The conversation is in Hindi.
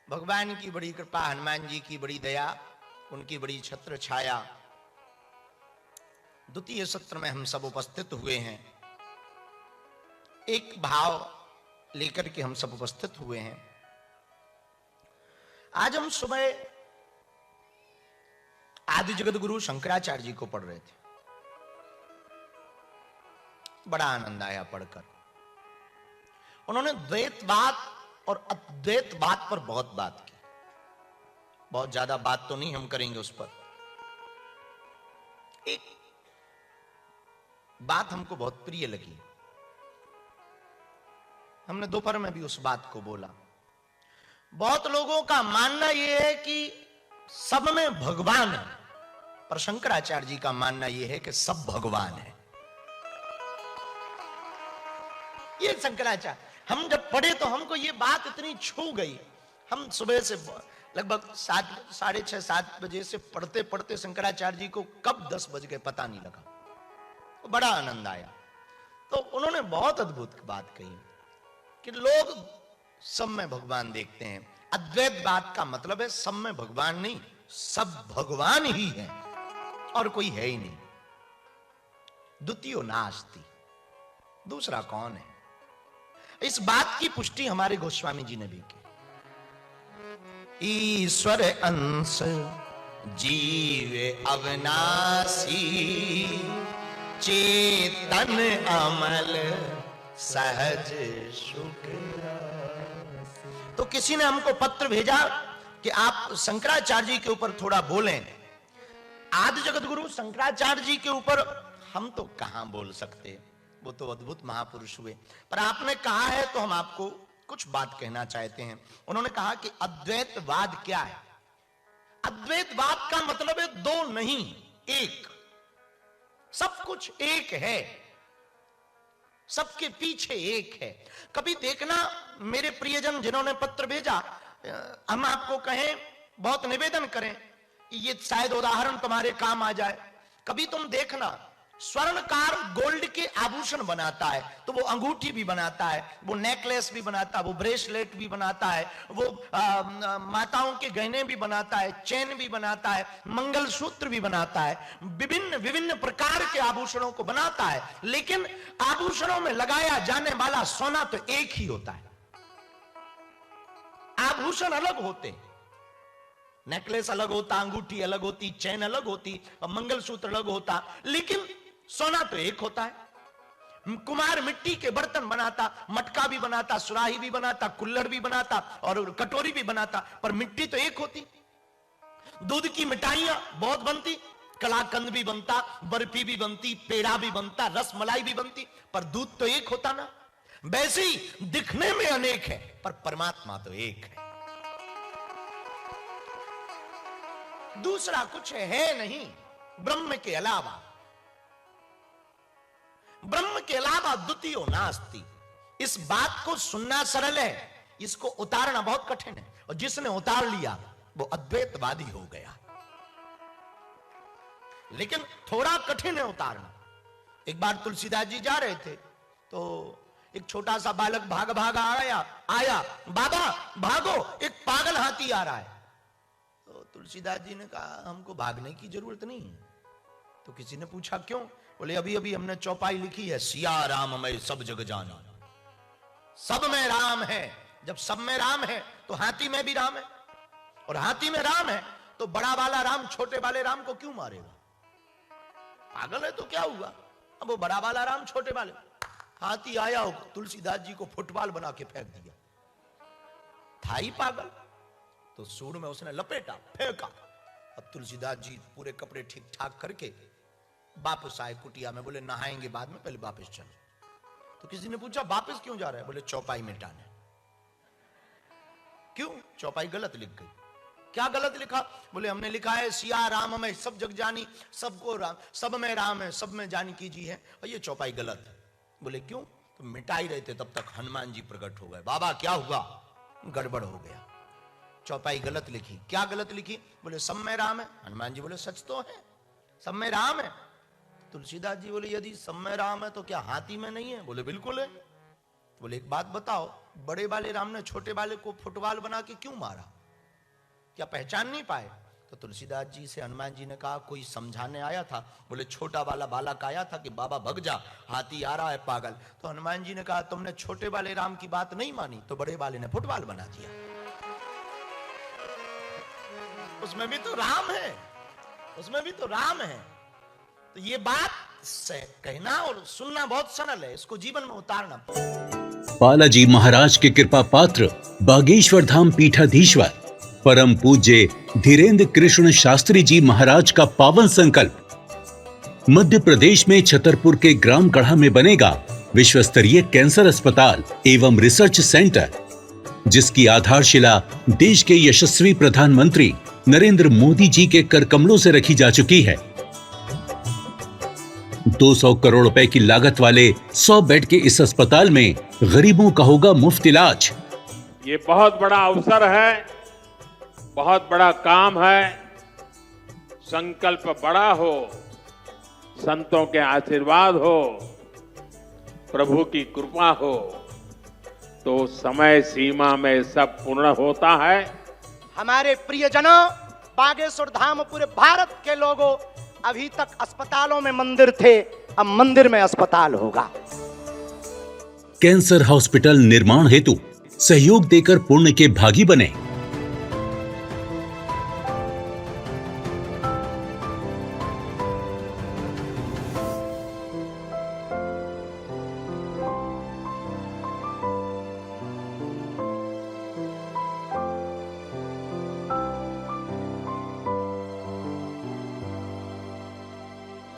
भगवान की बड़ी कृपा, हनुमान जी की बड़ी दया, उनकी बड़ी छत्र छाया। द्वितीय सत्र में हम सब उपस्थित हुए हैं। एक भाव लेकर के हम सब उपस्थित हुए हैं। आज हम सुबह आदि जगत गुरु शंकराचार्य जी को पढ़ रहे थे। बड़ा आनंद आया पढ़कर। उन्होंने द्वैतवाद और अद्वैतवाद पर बहुत बात की। बहुत ज्यादा बात तो नहीं हम करेंगे उस पर। एक बात हमको बहुत प्रिय लगी, हमने दोपहर में भी उस बात को बोला। बहुत लोगों का मानना यह है कि सब में भगवान है, पर शंकराचार्य जी का मानना यह है कि सब भगवान है। ये शंकराचार्य, हम जब पढ़े तो हमको ये बात इतनी छू गई। हम सुबह से लगभग 6:30-7 बजे से पढ़ते पढ़ते शंकराचार्य जी को कब 10 बज गए पता नहीं लगा। तो बड़ा आनंद आया। तो उन्होंने बहुत अद्भुत बात कही कि लोग सब में भगवान देखते हैं। अद्वैतवाद का मतलब है सब में भगवान नहीं, सब भगवान ही है और कोई है ही नहीं। द्वितीयो नास्ति, दूसरा कौन है। इस बात की पुष्टि हमारे गोस्वामी जी ने भी की। ईश्वर अंश जीव अविनाशी, चेतन अमल सहज सुख। तो किसी ने हमको पत्र भेजा कि आप शंकराचार्य जी के ऊपर थोड़ा बोलें। आदि जगत गुरु शंकराचार्य जी के ऊपर हम तो कहां बोल सकते, वो तो अद्भुत महापुरुष हुए। पर आपने कहा है तो हम आपको कुछ बात कहना चाहते हैं। उन्होंने कहा कि अद्वैतवाद क्या है। अद्वैतवाद का मतलब है दो नहीं, एक। सब कुछ एक है, सबके पीछे एक है। कभी देखना मेरे प्रियजन जिन्होंने पत्र भेजा, हम आपको कहें, बहुत निवेदन करें, ये शायद उदाहरण तुम्हारे काम आ जाए। कभी तुम देखना स्वर्णकार गोल्ड के आभूषण बनाता है तो वो अंगूठी भी बनाता है, वो नेकलेस भी बनाता है, वो ब्रेसलेट भी बनाता है, वो माताओं के गहने भी बनाता है, चेन भी बनाता है, मंगलसूत्र भी बनाता है, विभिन्न विभिन्न प्रकार के आभूषणों को बनाता है। लेकिन आभूषणों में लगाया जाने वाला सोना तो एक ही होता है। आभूषण अलग होते, नेकलेस अलग होता, अंगूठी अलग होती, चेन अलग होती, मंगलसूत्र अलग होता, लेकिन सोना तो एक होता है। कुम्हार मिट्टी के बर्तन बनाता, मटका भी बनाता, सुराही भी बनाता, कुल्हड़ भी बनाता और कटोरी भी बनाता, पर मिट्टी तो एक होती। दूध की मिठाइयां बहुत बनती, कलाकंद भी बनता, बर्फी भी बनती, पेड़ा भी बनता, रस मलाई भी बनती, पर दूध तो एक होता ना। वैसे ही दिखने में अनेक है पर परमात्मा तो एक है। दूसरा कुछ है नहीं ब्रह्म के अलावा। ब्रह्म के अलावा द्वितीयो नास्ति। इस बात को सुनना सरल है, इसको उतारना बहुत कठिन है। और जिसने उतार लिया वो अद्वैतवादी हो गया। लेकिन थोड़ा कठिन है उतारना। एक बार तुलसीदास जी जा रहे थे तो एक छोटा सा बालक भाग भाग आया, बाबा भागो, एक पागल हाथी आ रहा है। तो तुलसीदास जी ने कहा हमको भागने की जरूरत नहीं है। तो किसी ने पूछा क्यों? बोले अभी अभी हमने चौपाई लिखी है, सिया राम मैं सब जग जाना। सब में राम है। जब सब में राम है तो हाथी में भी राम है, और हाथी में राम है तो बड़ा वाला राम छोटे वाले राम को क्यों मारेगा? पागल है तो क्या हुआ? अब वो बड़ा वाला राम छोटे वाले, हाथी आया हो तुलसीदास जी को फुटबॉल बना के फेंक दिया। था ही पागल। तो सूर में उसने लपेटा, फेंका। अब तुलसीदास जी पूरे कपड़े ठीक ठाक करके वापस आए कुटिया में। बोले नहाएंगे बाद में, पहले वापस चलो। तो किसी ने पूछा वापस क्यों जा रहा है? बोले चौपाई मिटाने। क्यों? चौपाई गलत लिख गई। क्या गलत लिखा? बोले हमने लिखा है सिया राम में सब जग जानी, सबको राम, सब में राम है, सब में जानकी जी है, और ये चौपाई गलत है। बोले क्यों? तो मिटाई रहे थे तब तक हनुमान जी प्रकट हो गए। बाबा क्या हुआ? गड़बड़ हो गया, चौपाई गलत लिखी। क्या गलत लिखी? बोले सब में राम है। हनुमान जी बोले सच तो है, सब में राम है। तुलसीदास जी बोले यदि सब में राम है तो क्या हाथी में नहीं है? बोले बिल्कुल है। बोले एक बात बताओ, बड़े वाले राम ने छोटे वाले को फुटबॉल बना के क्यों मारा? क्या पहचान नहीं पाए? तो तुलसीदास जी से हनुमान जी ने कहा, कोई समझाने आया था? बोले छोटा वाला बालक आया था कि बाबा भग जा, हाथी आ रहा है पागल। तो हनुमान जी ने कहा, तुमने छोटे वाले राम की बात नहीं मानी तो बड़े वाले ने फुटबॉल बना दिया। उसमें भी तो राम है, उसमें भी तो राम है। तो ये बात से कहना और सुनना बहुत सरल है, इसको जीवन में उतारना। बालाजी महाराज के कृपा पात्र बागेश्वर धाम पीठाधीश्वर परम पूज्य धीरेन्द्र कृष्ण शास्त्री जी महाराज का पावन संकल्प। मध्य प्रदेश में छतरपुर के ग्राम गढ़ा में बनेगा विश्व स्तरीय कैंसर अस्पताल एवं रिसर्च सेंटर, जिसकी आधारशिला देश के यशस्वी प्रधानमंत्री नरेंद्र मोदी जी के कर कमलों से रखी जा चुकी है। 200 करोड़ रुपए की लागत वाले 100 बेड के इस अस्पताल में गरीबों का होगा मुफ्त इलाज। ये बहुत बड़ा अवसर है, बहुत बड़ा काम है। संकल्प बड़ा हो, संतों के आशीर्वाद हो, प्रभु की कृपा हो तो समय सीमा में सब पूर्ण होता है। हमारे प्रियजनों, बागेश्वर धाम पूरे भारत के लोगों, अभी तक अस्पतालों में मंदिर थे, अब मंदिर में अस्पताल होगा। कैंसर हॉस्पिटल निर्माण हेतु सहयोग देकर पुण्य के भागी बने।